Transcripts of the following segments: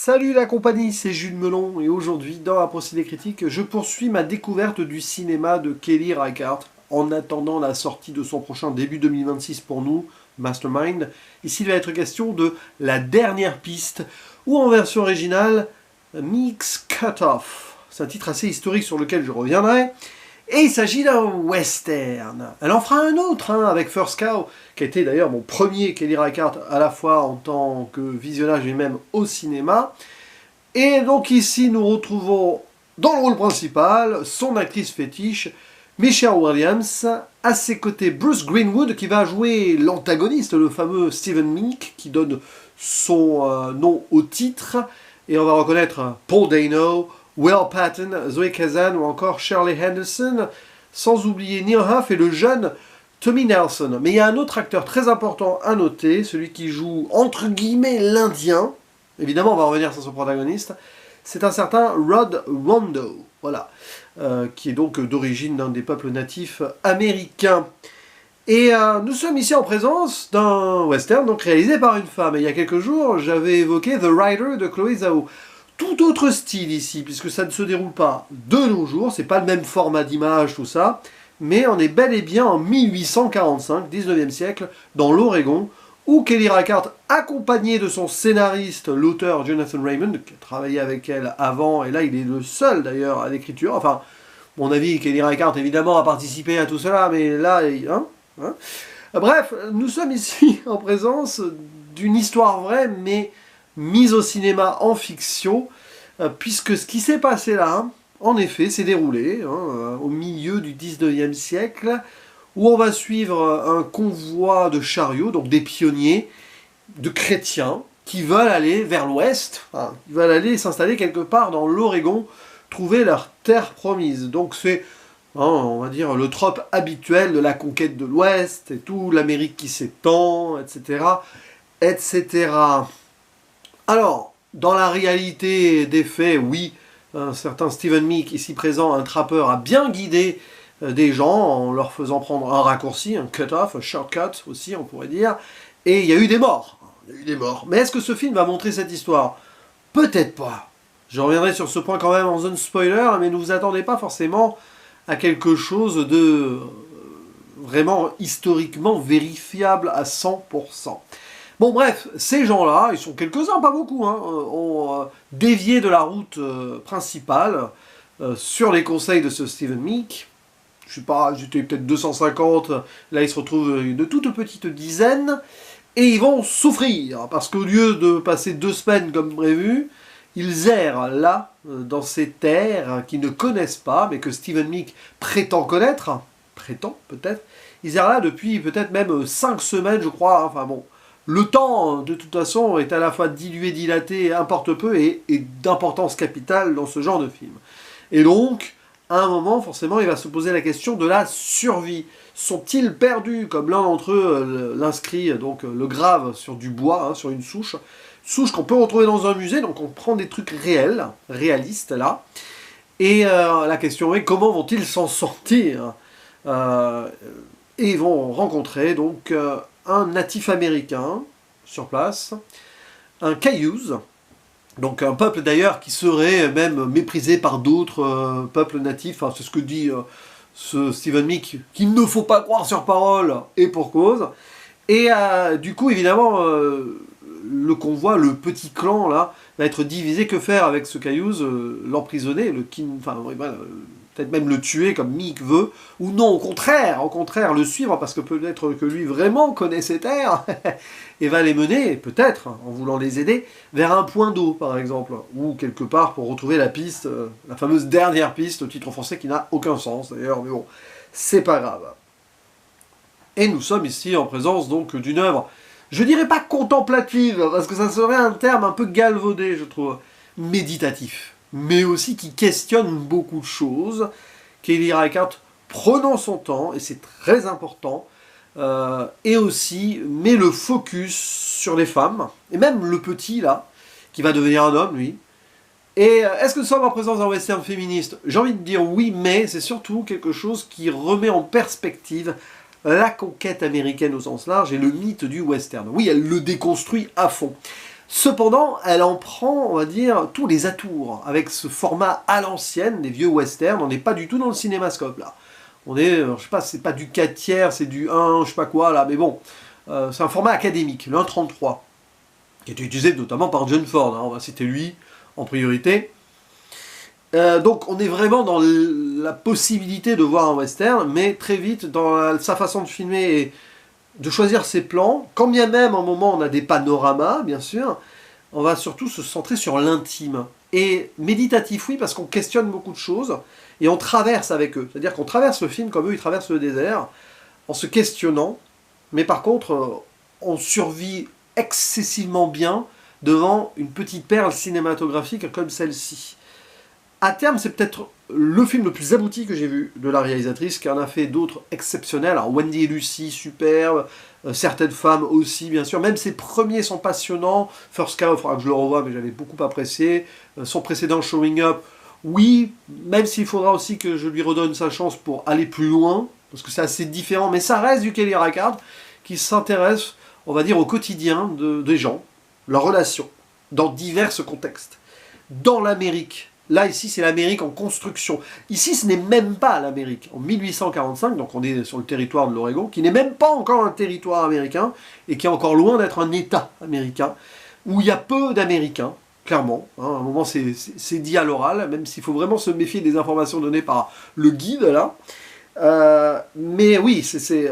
Salut la compagnie, c'est Jules Melon et aujourd'hui dans la procédé critique, je poursuis ma découverte du cinéma de Kelly Reichardt en attendant la sortie de son prochain début 2026 pour nous, Mastermind. Ici il va être question de La Dernière Piste ou en version originale Meek's Cut-Off. C'est un titre assez historique sur lequel je reviendrai. Et il s'agit d'un western. Elle en fera un autre avec First Cow, qui a été d'ailleurs mon premier Kelly Reichardt à la fois en tant que visionnage et même au cinéma. Et donc ici nous retrouvons dans le rôle principal son actrice fétiche, Michelle Williams, à ses côtés Bruce Greenwood qui va jouer l'antagoniste, le fameux Stephen Meek, qui donne son nom au titre. Et on va reconnaître Paul Dano, Will Patton, Zoe Kazan ou encore Shirley Henderson, sans oublier Neil Huff et le jeune Tommy Nelson. Mais il y a un autre acteur très important à noter, celui qui joue entre guillemets l'Indien. Évidemment, on va revenir sur son protagoniste. C'est un certain Rod Rondo, voilà, qui est donc d'origine d'un des peuples natifs américains. Et nous sommes ici en présence d'un western donc réalisé par une femme. Et il y a quelques jours, j'avais évoqué The Rider de Chloé Zhao. Tout autre style ici, puisque ça ne se déroule pas de nos jours, c'est pas le même format d'image, tout ça, mais on est bel et bien en 1845, 19e siècle, dans l'Oregon, où Kelly Reichardt, accompagnée de son scénariste, l'auteur Jonathan Raymond, qui a travaillé avec elle avant, et là il est le seul d'ailleurs à l'écriture, enfin, à mon avis, Kelly Reichardt évidemment a participé à tout cela, mais là, bref, nous sommes ici en présence d'une histoire vraie, mais mise au cinéma en fiction, puisque ce qui s'est passé là, en effet, s'est déroulé au milieu du 19e siècle, où on va suivre un convoi de chariots, donc des pionniers, de chrétiens, qui veulent aller vers l'ouest, ils veulent aller s'installer quelque part dans l'Oregon, trouver leur terre promise. Donc c'est, on va dire, le trope habituel de la conquête de l'ouest, et tout, l'Amérique qui s'étend, etc., etc. Alors, dans la réalité des faits, oui, un certain Stephen Meek, ici présent, un trappeur, a bien guidé des gens en leur faisant prendre un raccourci, un cut-off, un shortcut aussi, on pourrait dire, et il y a eu des morts. Mais est-ce que ce film va montrer cette histoire? Peut-être pas. Je reviendrai sur ce point quand même en zone spoiler, mais ne vous attendez pas forcément à quelque chose de vraiment historiquement vérifiable à 100%. Bon bref, ces gens-là, ils sont quelques-uns, pas beaucoup, ont dévié de la route principale sur les conseils de ce Stephen Meek. Je sais pas, j'étais peut-être 250, là ils se retrouvent une toute petite dizaine, et ils vont souffrir, parce qu'au lieu de passer 2 semaines comme prévu, ils errent là, dans ces terres qu'ils ne connaissent pas, mais que Stephen Meek prétend connaître, peut-être, ils errent là depuis peut-être même 5 semaines, je crois, enfin bon. Le temps, de toute façon, est à la fois dilué, dilaté, importe peu, et d'importance capitale dans ce genre de film. Et donc, à un moment, forcément, il va se poser la question de la survie. Sont-ils perdus, comme l'un d'entre eux l'inscrit, donc le grave sur du bois, sur une souche qu'on peut retrouver dans un musée, donc on prend des trucs réels, réalistes, là. Et la question est, comment vont-ils s'en sortir et ils vont rencontrer, donc, un natif américain sur place, un Cayuse, donc un peuple d'ailleurs qui serait même méprisé par d'autres peuples natifs, c'est ce que dit ce Stephen Meek, qu'il ne faut pas croire sur parole, et pour cause. Et du coup, évidemment, le convoi, le petit clan, là, va être divisé. Que faire avec ce Cayuse? L'emprisonner, peut-être même le tuer comme Meek veut, ou non, au contraire, le suivre, parce que peut-être que lui vraiment connaît ses terres, et va les mener, peut-être, en voulant les aider, vers un point d'eau, par exemple, ou quelque part pour retrouver la piste, la fameuse dernière piste, au titre français, qui n'a aucun sens, d'ailleurs, mais bon, c'est pas grave. Et nous sommes ici en présence, donc, d'une œuvre, je dirais pas contemplative, parce que ça serait un terme un peu galvaudé, je trouve, méditatif, mais aussi qui questionne beaucoup de choses. Kelly Reichardt prenant son temps, et c'est très important, et aussi met le focus sur les femmes, et même le petit là, qui va devenir un homme lui. Et est-ce que nous sommes en présence d'un western féministe? J'ai envie de dire oui, mais c'est surtout quelque chose qui remet en perspective la conquête américaine au sens large et le mythe du western. Oui, elle le déconstruit à fond. Cependant, elle en prend, on va dire, tous les atours, avec ce format à l'ancienne, des vieux westerns. On n'est pas du tout dans le cinémascope, là. On est, je sais pas, c'est pas du 4 tiers, c'est du 1, je sais pas quoi, là, mais bon. C'est un format académique, le 1.33, qui est utilisé notamment par John Ford, hein, on va citer lui en priorité. Donc on est vraiment dans la possibilité de voir un western, mais très vite, dans sa façon de filmer et de choisir ses plans, quand bien même, à un moment, on a des panoramas, bien sûr, on va surtout se centrer sur l'intime. Et méditatif, oui, parce qu'on questionne beaucoup de choses, et on traverse avec eux. C'est-à-dire qu'on traverse le film comme eux, ils traversent le désert, en se questionnant, mais par contre, on survit excessivement bien devant une petite perle cinématographique comme celle-ci. À terme, c'est peut-être le film le plus abouti que j'ai vu de la réalisatrice, qui en a fait d'autres exceptionnels. Alors Wendy et Lucy, superbe, certaines femmes aussi, bien sûr. Même ses premiers sont passionnants. First Cow, il faudra que je le revoie, mais j'avais beaucoup apprécié. Son précédent, Showing Up, oui, même s'il faudra aussi que je lui redonne sa chance pour aller plus loin, parce que c'est assez différent, mais ça reste du Kelly Reichardt qui s'intéresse, on va dire, au quotidien des gens, leurs relations, dans divers contextes. Dans l'Amérique, là, ici, c'est l'Amérique en construction. Ici, ce n'est même pas l'Amérique. En 1845, donc on est sur le territoire de l'Oregon, qui n'est même pas encore un territoire américain, et qui est encore loin d'être un État américain, où il y a peu d'Américains, clairement. Hein, à un moment, c'est dit à l'oral, même s'il faut vraiment se méfier des informations données par le guide, là. Mais oui, c'est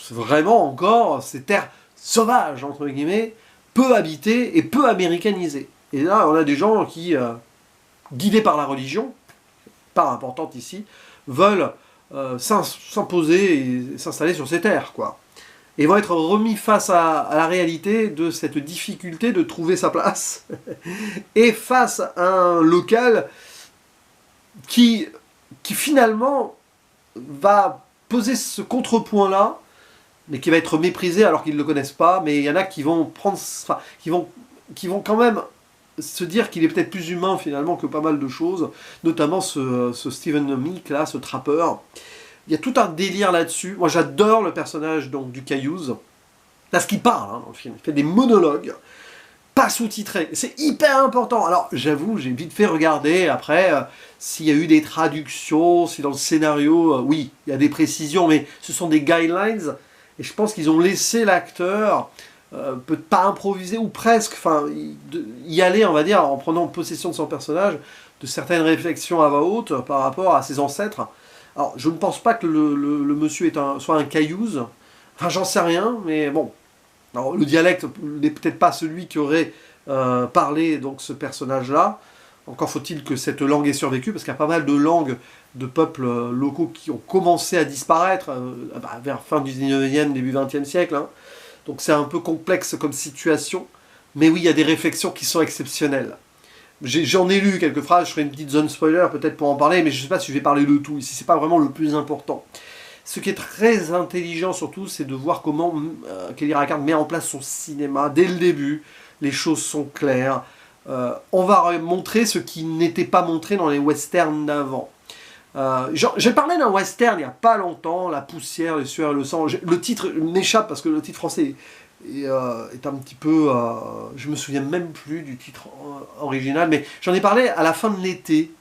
vraiment encore ces terres sauvages, entre guillemets, peu habitées et peu américanisées. Et là, on a des gens qui... guidés par la religion, part importante ici, veulent s'imposer et s'installer sur ces terres, quoi. Et vont être remis face à la réalité de cette difficulté de trouver sa place, et face à un local qui finalement va poser ce contrepoint-là, mais qui va être méprisé alors qu'ils ne le connaissent pas, mais il y en a qui vont prendre, enfin, qui vont quand même se dire qu'il est peut-être plus humain finalement que pas mal de choses, notamment ce Stephen Meek là, ce trappeur. Il y a tout un délire là-dessus. Moi j'adore le personnage donc du Cayuse, parce qu'il parle hein, dans le film, il fait des monologues, pas sous-titrés, c'est hyper important. Alors j'avoue, j'ai vite fait regarder après s'il y a eu des traductions, si dans le scénario, oui, il y a des précisions, mais ce sont des guidelines, et je pense qu'ils ont laissé l'acteur peut pas improviser, ou presque, enfin, y aller, on va dire, en prenant possession de son personnage, de certaines réflexions à voix haute par rapport à ses ancêtres. Alors, je ne pense pas que le monsieur soit un Cayuse, enfin, j'en sais rien, mais bon. Alors, le dialecte n'est peut-être pas celui qui aurait parlé, donc, ce personnage-là. Encore faut-il que cette langue ait survécu, parce qu'il y a pas mal de langues de peuples locaux qui ont commencé à disparaître vers fin du 19e, début 20e siècle, hein. Donc c'est un peu complexe comme situation, mais oui, il y a des réflexions qui sont exceptionnelles. J'en ai lu quelques phrases, je ferai une petite zone spoiler peut-être pour en parler, mais je ne sais pas si je vais parler de tout ici, c'est pas vraiment le plus important. Ce qui est très intelligent surtout, c'est de voir comment Kelly Reichardt met en place son cinéma dès le début. Les choses sont claires. On va montrer ce qui n'était pas montré dans les westerns d'avant. J'ai parlé d'un western il n'y a pas longtemps, La poussière, les sueurs et le sang. Le titre m'échappe parce que le titre français est un petit peu... je me souviens même plus du titre original, mais j'en ai parlé à la fin de l'été.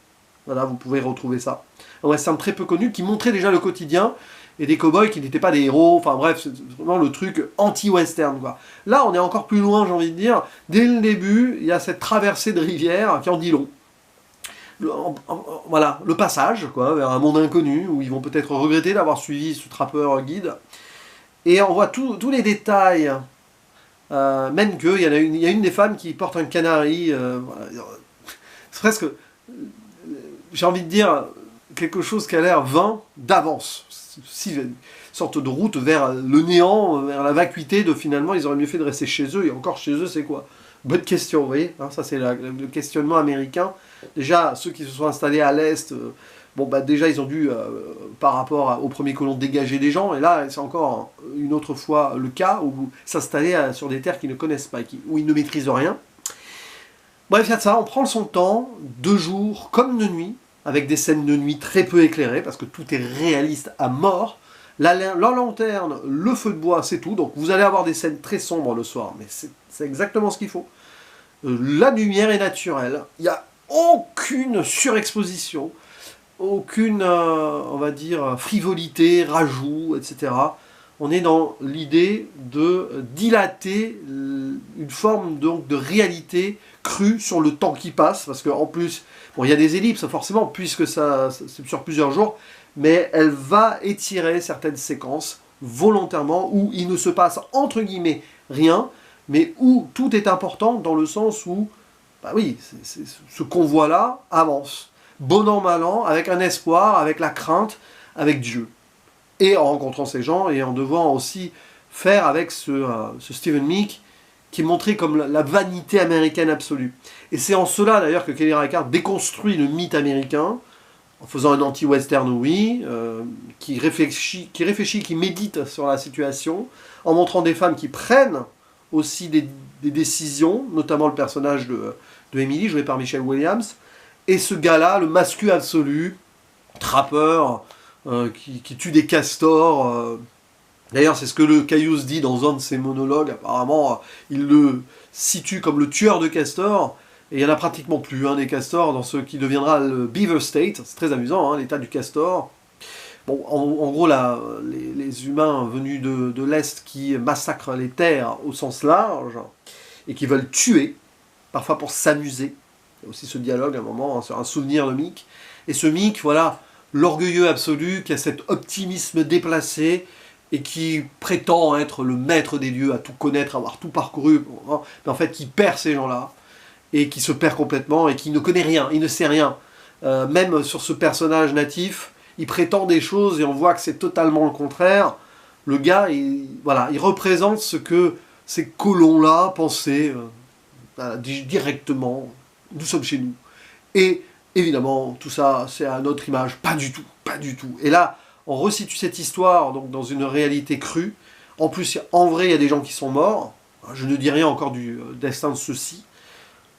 Voilà, vous pouvez retrouver ça. Un western très peu connu qui montrait déjà le quotidien et des cow-boys qui n'étaient pas des héros. Enfin bref, c'est vraiment le truc anti-western, quoi. Là, on est encore plus loin, j'ai envie de dire. Dès le début, il y a cette traversée de rivière qui en dit long. Voilà, le passage quoi, vers un monde inconnu où ils vont peut-être regretter d'avoir suivi ce trappeur guide. Et on voit tous les détails, même qu'il y a une des femmes qui porte un canari. Voilà. C'est presque, j'ai envie de dire, quelque chose qui a l'air vain d'avance. Une sorte de route vers le néant, vers la vacuité de finalement ils auraient mieux fait de rester chez eux. Et encore chez eux, c'est quoi? Bonne question, vous voyez, hein, ça c'est le questionnement américain. Déjà, ceux qui se sont installés à l'Est, bon bah déjà ils ont dû, par rapport aux premiers colons, dégager des gens, et là c'est encore une autre fois le cas, où s'installer sur des terres qu'ils ne connaissent pas, où ils ne maîtrisent rien. Bref, il y a de ça, on prend son temps, de jour comme de nuit, avec des scènes de nuit très peu éclairées, parce que tout est réaliste à mort. La lanterne, le feu de bois, c'est tout. Donc vous allez avoir des scènes très sombres le soir, mais c'est exactement ce qu'il faut. La lumière est naturelle. Il n'y a aucune surexposition, aucune, on va dire, frivolité, rajout, etc. On est dans l'idée de dilater une forme donc de réalité crue sur le temps qui passe, parce qu'en plus, bon, il y a des ellipses forcément, puisque c'est sur plusieurs jours, mais elle va étirer certaines séquences volontairement, où il ne se passe entre guillemets rien, mais où tout est important dans le sens où, bah oui, ce convoi-là avance, bon an, mal an, avec un espoir, avec la crainte, avec Dieu. Et en rencontrant ces gens, et en devant aussi faire avec ce Stephen Meek, qui est montré comme la vanité américaine absolue. Et c'est en cela d'ailleurs que Kelly Reichardt déconstruit le mythe américain, en faisant un anti-western, oui, qui réfléchit, qui médite sur la situation, en montrant des femmes qui prennent aussi des décisions, notamment le personnage de Emily, joué par Michelle Williams, et ce gars-là, le masculin absolu, trappeur, qui tue des castors. D'ailleurs, c'est ce que le Caius dit dans un de ses monologues. Apparemment, il le situe comme le tueur de castors. Et il n'y en a pratiquement plus, des castors, dans ce qui deviendra le Beaver State. C'est très amusant, l'état du castor. Bon, en gros, là, les humains venus de l'Est qui massacrent les terres au sens large, et qui veulent tuer, parfois pour s'amuser. Il y a aussi ce dialogue, à un moment, sur un souvenir de Meek. Et ce Meek, voilà, l'orgueilleux absolu, qui a cet optimisme déplacé, et qui prétend être le maître des dieux, à tout connaître, avoir tout parcouru, mais en fait qui perd ces gens-là, et qui se perd complètement, et qui ne connaît rien, il ne sait rien. Même sur ce personnage natif, il prétend des choses, et on voit que c'est totalement le contraire. Le gars, il représente ce que ces colons-là pensaient directement. Nous sommes chez nous. Et évidemment, tout ça, c'est à notre image. Pas du tout, pas du tout. Et là, on resitue cette histoire donc, dans une réalité crue. En plus, en vrai, il y a des gens qui sont morts. Je ne dis rien encore du destin de ceux-ci.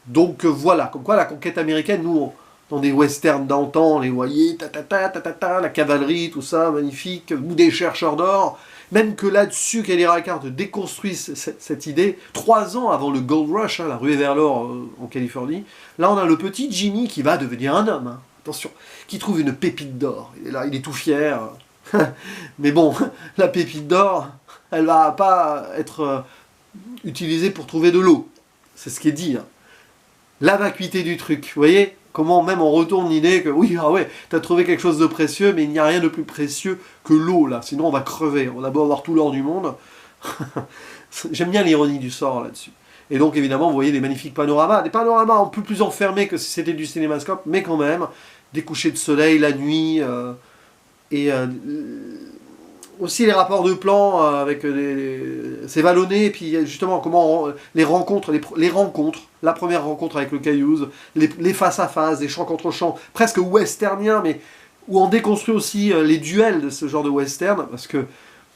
Donc voilà, comme quoi la conquête américaine, nous, dans des westerns d'antan, on les voyait, la cavalerie, tout ça, magnifique, ou des chercheurs d'or. Même que là-dessus, Kelly Reichardt déconstruit cette idée, 3 ans avant le Gold Rush, la ruée vers l'or en Californie. Là, on a le petit Jimmy qui va devenir un homme. Attention, qui trouve une pépite d'or. Il est là, il est tout fier. Mais bon, la pépite d'or, elle va pas être utilisée pour trouver de l'eau. C'est ce qui est dit. La vacuité du truc. Vous voyez comment même on retourne l'idée que oui, t'as trouvé quelque chose de précieux, mais il n'y a rien de plus précieux que l'eau là. Sinon on va crever. On a beau avoir tout l'or du monde. J'aime bien l'ironie du sort là-dessus. Et donc évidemment, vous voyez des magnifiques panoramas. Des panoramas un peu plus enfermés que si c'était du cinémascope, mais quand même. Des couchers de soleil, la nuit, et aussi les rapports de plan avec c'est vallonné, et puis justement comment les rencontres, la première rencontre avec le Caius, les face-à-face, des champs contre champs, presque westerniens, mais où on déconstruit aussi les duels de ce genre de western, parce que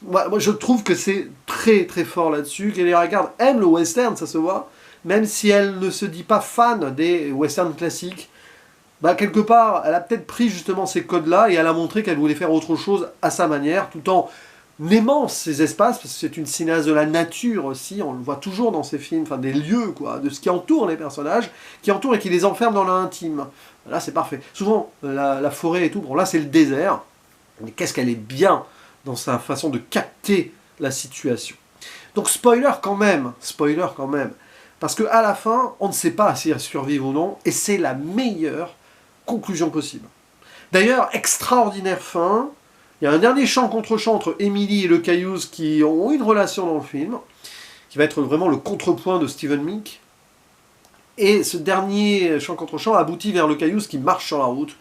moi je trouve que c'est très très fort là-dessus. Kelly Reichardt aime le western, ça se voit, même si elle ne se dit pas fan des westerns classiques. Quelque part, elle a peut-être pris justement ces codes-là et elle a montré qu'elle voulait faire autre chose à sa manière, tout en aimant ces espaces, parce que c'est une cinéaste de la nature aussi, on le voit toujours dans ses films, des lieux, quoi, de ce qui entoure les personnages, qui entoure et qui les enferme dans l'intime. Là, c'est parfait. Souvent, la forêt et tout, bon là, c'est le désert, mais qu'est-ce qu'elle est bien dans sa façon de capter la situation. Donc, spoiler quand même, parce qu'à la fin, on ne sait pas si elle survive ou non, et c'est la meilleure conclusion possible. D'ailleurs, extraordinaire fin. Il y a un dernier chant contre chant entre Emily et le Caius qui ont une relation dans le film, qui va être vraiment le contrepoint de Stephen Meek. Et ce dernier chant contre chant aboutit vers le Caius qui marche sur la route.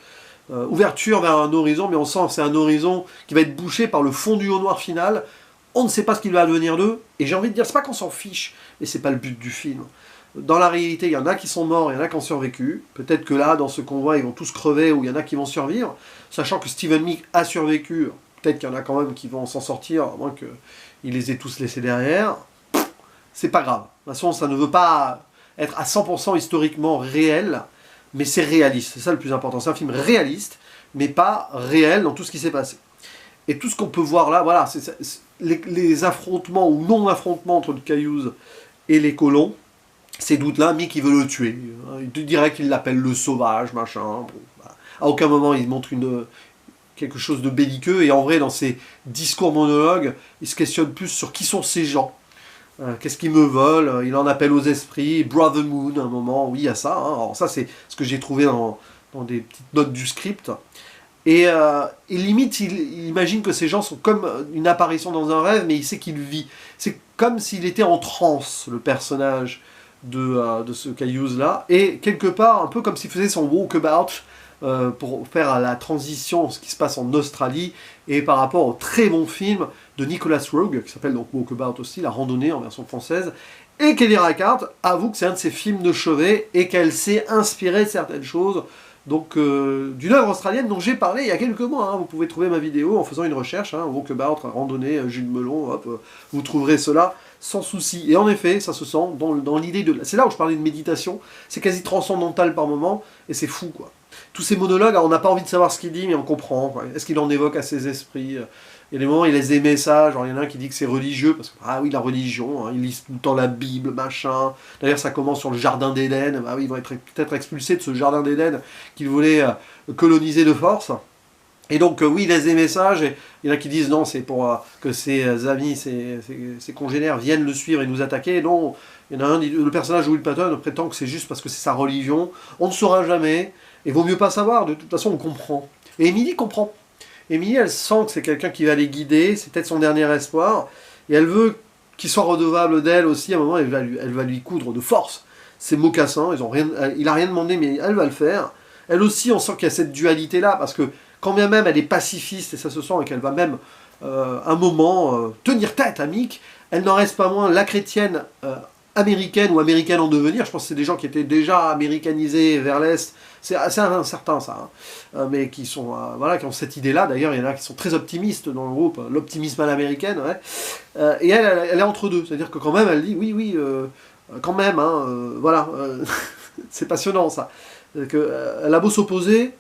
Ouverture vers un horizon, mais on sent que c'est un horizon qui va être bouché par le fondu au noir final. On ne sait pas ce qu'il va advenir d'eux. Et j'ai envie de dire, c'est pas qu'on s'en fiche, mais c'est pas le but du film. Dans la réalité, il y en a qui sont morts, il y en a qui ont survécu. Peut-être que là, dans ce convoi, ils vont tous crever, ou il y en a qui vont survivre. Sachant que Stephen Meek a survécu, peut-être qu'il y en a quand même qui vont s'en sortir, à moins qu'ils les aient tous laissés derrière. C'est pas grave. De toute façon, ça ne veut pas être à 100% historiquement réel, mais c'est réaliste. C'est ça le plus important. C'est un film réaliste, mais pas réel dans tout ce qui s'est passé. Et tout ce qu'on peut voir là, voilà, c'est les affrontements ou non-affrontements entre le Caius et les colons, ces doutes-là, Mick il veut le tuer. Il dirait qu'il l'appelle le sauvage, machin. Bon, voilà. À aucun moment il montre quelque chose de belliqueux, et en vrai dans ses discours monologues, il se questionne plus sur qui sont ces gens. Qu'est-ce qu'ils me veulent? Il en appelle aux esprits, Brother Moon, à un moment, oui, il y a ça. Hein. Alors ça, c'est ce que j'ai trouvé dans des petites notes du script. Et limite, il imagine que ces gens sont comme une apparition dans un rêve, mais il sait qu'il vit. C'est comme s'il était en transe, le personnage de ce Cayuse-là. Et quelque part, un peu comme s'il faisait son walkabout pour faire la transition, ce qui se passe en Australie, et par rapport au très bon film de Nicholas Roeg, qui s'appelle donc Walkabout aussi, La Randonnée en version française. Et Kelly Reichardt avoue que c'est un de ses films de chevet, et qu'elle s'est inspirée de certaines choses. Donc, d'une œuvre australienne dont j'ai parlé il y a quelques mois. Hein. Vous pouvez trouver ma vidéo en faisant une recherche, hein, Walkabout, Randonnée, Jules Melon, hop, vous trouverez cela sans souci. Et en effet, ça se sent dans l'idée de... C'est là où je parlais de méditation, c'est quasi transcendantal par moment, et c'est fou, quoi. Tous ces monologues, on n'a pas envie de savoir ce qu'il dit, mais on comprend. Est-ce qu'il en évoque à ses esprits? Il y a des moments, il laisse des messages, genre il y en a un qui dit que c'est religieux, parce que, ah oui, la religion, hein, ils lisent tout le temps la Bible, machin. D'ailleurs, ça commence sur le jardin d'Éden. Ah oui, ils vont peut-être expulsés de ce jardin d'Éden qu'ils voulaient coloniser de force. Et donc, oui, il laisse des messages, et il y en a qui disent non, c'est pour que ses amis, ses congénères viennent le suivre et nous attaquer. Non, il y en a un, le personnage de Will Patton prétend que c'est juste parce que c'est sa religion. On ne saura jamais, et vaut mieux pas savoir, de toute façon, on comprend. Et Emily comprend. Emily, elle sent que c'est quelqu'un qui va les guider, c'est peut-être son dernier espoir, et elle veut qu'il soit redevable d'elle aussi. À un moment, elle va lui coudre de force ses mocassins. Il n'a rien demandé, mais elle va le faire. Elle aussi, on sent qu'il y a cette dualité-là, parce que quand bien même elle est pacifiste, et ça se sent, et qu'elle va même, un moment, tenir tête à Mick, elle n'en reste pas moins la chrétienne américaine ou américaine en devenir. Je pense que c'est des gens qui étaient déjà américanisés vers l'Est. C'est assez incertain, ça. Hein. Mais qui sont, voilà, qui ont cette idée-là. D'ailleurs, il y en a qui sont très optimistes dans le groupe. L'optimisme à l'américaine, ouais. Et elle est entre deux. C'est-à-dire que quand même, elle dit, oui, quand même, hein, voilà. C'est passionnant, ça. Elle a beau s'opposer,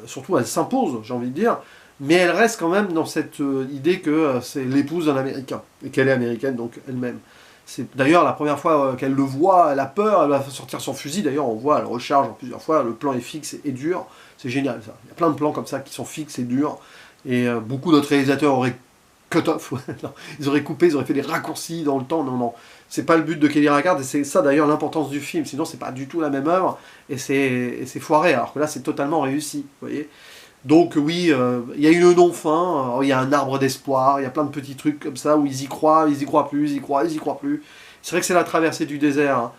surtout elle s'impose, j'ai envie de dire, mais elle reste quand même dans cette idée que c'est l'épouse d'un Américain, et qu'elle est américaine, donc elle-même. C'est d'ailleurs la première fois qu'elle le voit, elle a peur, elle va sortir son fusil, d'ailleurs on voit, elle recharge en plusieurs fois, le plan est fixe et dur, c'est génial ça. Il y a plein de plans comme ça qui sont fixes et durs, et beaucoup d'autres réalisateurs auraient cut off, ils auraient coupé, ils auraient fait des raccourcis dans le temps, non. C'est pas le but de Kelly Reichardt, et c'est ça d'ailleurs l'importance du film, sinon c'est pas du tout la même œuvre, et c'est foiré, alors que là c'est totalement réussi, vous voyez. Donc oui, il y a une non-fin, il y a un arbre d'espoir, il y a plein de petits trucs comme ça où ils y croient plus, ils y croient plus. C'est vrai que c'est la traversée du désert, hein,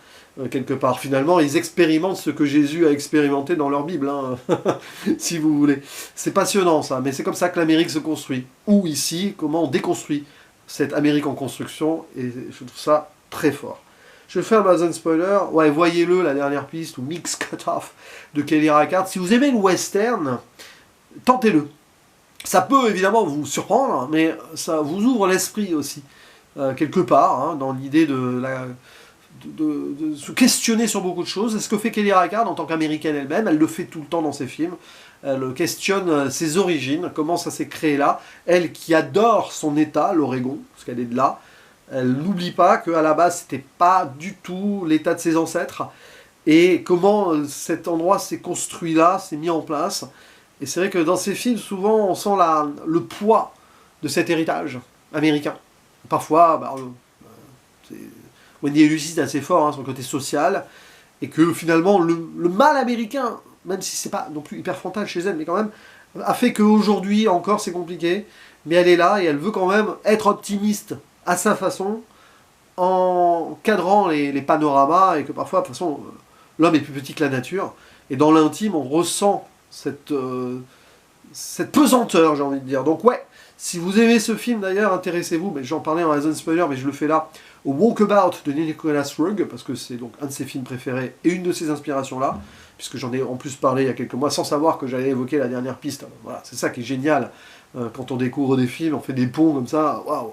quelque part. Finalement, ils expérimentent ce que Jésus a expérimenté dans leur Bible, hein, si vous voulez. C'est passionnant ça, mais c'est comme ça que l'Amérique se construit. Ou ici, comment on déconstruit cette Amérique en construction, et je trouve ça très fort. Je fais un Amazon spoiler, ouais, voyez-le, la dernière piste, ou Mix Cut-Off de Kelly Reichardt. Si vous aimez le western, tentez-le. Ça peut évidemment vous surprendre, mais ça vous ouvre l'esprit aussi, quelque part, hein, dans l'idée de se questionner sur beaucoup de choses. C'est ce que fait Kelly Reichardt en tant qu'américaine elle-même, elle le fait tout le temps dans ses films. Elle questionne ses origines, comment ça s'est créé là. Elle qui adore son état, l'Oregon, parce qu'elle est de là, elle n'oublie pas qu'à la base, c'était pas du tout l'état de ses ancêtres, et comment cet endroit s'est construit là, s'est mis en place. Et c'est vrai que dans ces films, souvent, on sent le poids de cet héritage américain. Parfois, Wendy et Lucy, c'est assez fort, hein, sur le côté social, et que finalement, le mal américain, même si c'est pas non plus hyper frontal chez elle, mais quand même, a fait qu'aujourd'hui, encore, c'est compliqué, mais elle est là, et elle veut quand même être optimiste à sa façon, en cadrant les panoramas, et que parfois, de toute façon, l'homme est plus petit que la nature, et dans l'intime, on ressent cette pesanteur, j'ai envie de dire. Donc ouais, si vous aimez ce film d'ailleurs, intéressez-vous, mais j'en parlais en Amazon Spoiler, mais je le fais là, au Walkabout de Nicholas Roeg, parce que c'est donc un de ses films préférés, et une de ses inspirations-là, puisque j'en ai en plus parlé il y a quelques mois, sans savoir que j'allais évoquer la dernière piste. Voilà, c'est ça qui est génial, quand on découvre des films, on fait des ponts comme ça, waouh,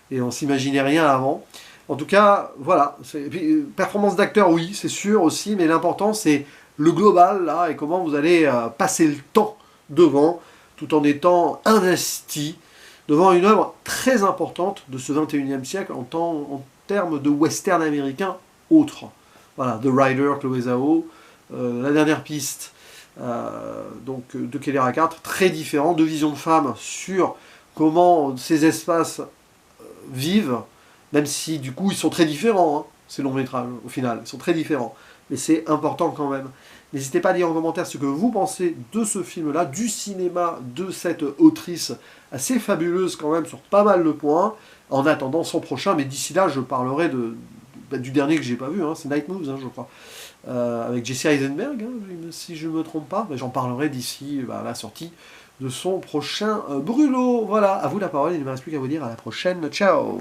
et on s'imaginait rien avant. En tout cas, voilà, et puis, performance d'acteur, oui, c'est sûr aussi, mais l'important c'est le global, là, et comment vous allez passer le temps devant, tout en étant investi devant une œuvre très importante de ce 21e siècle en termes de western américain autre. Voilà, The Rider, Chloé Zhao. La dernière piste, donc, de Kelly Reichardt, très différent, deux visions de femmes sur comment ces espaces vivent, même si du coup ils sont très différents, hein, ces longs métrages au final, ils sont très différents, mais c'est important quand même. N'hésitez pas à dire en commentaire ce que vous pensez de ce film-là, du cinéma de cette autrice assez fabuleuse quand même sur pas mal de points, en attendant son prochain, mais d'ici là je parlerai du dernier que j'ai pas vu, hein, c'est Night Moves, hein, je crois, avec Jesse Eisenberg, hein, si je ne me trompe pas, j'en parlerai d'ici la sortie de son prochain brûlot. Voilà, à vous la parole, il ne me reste plus qu'à vous dire à la prochaine, ciao.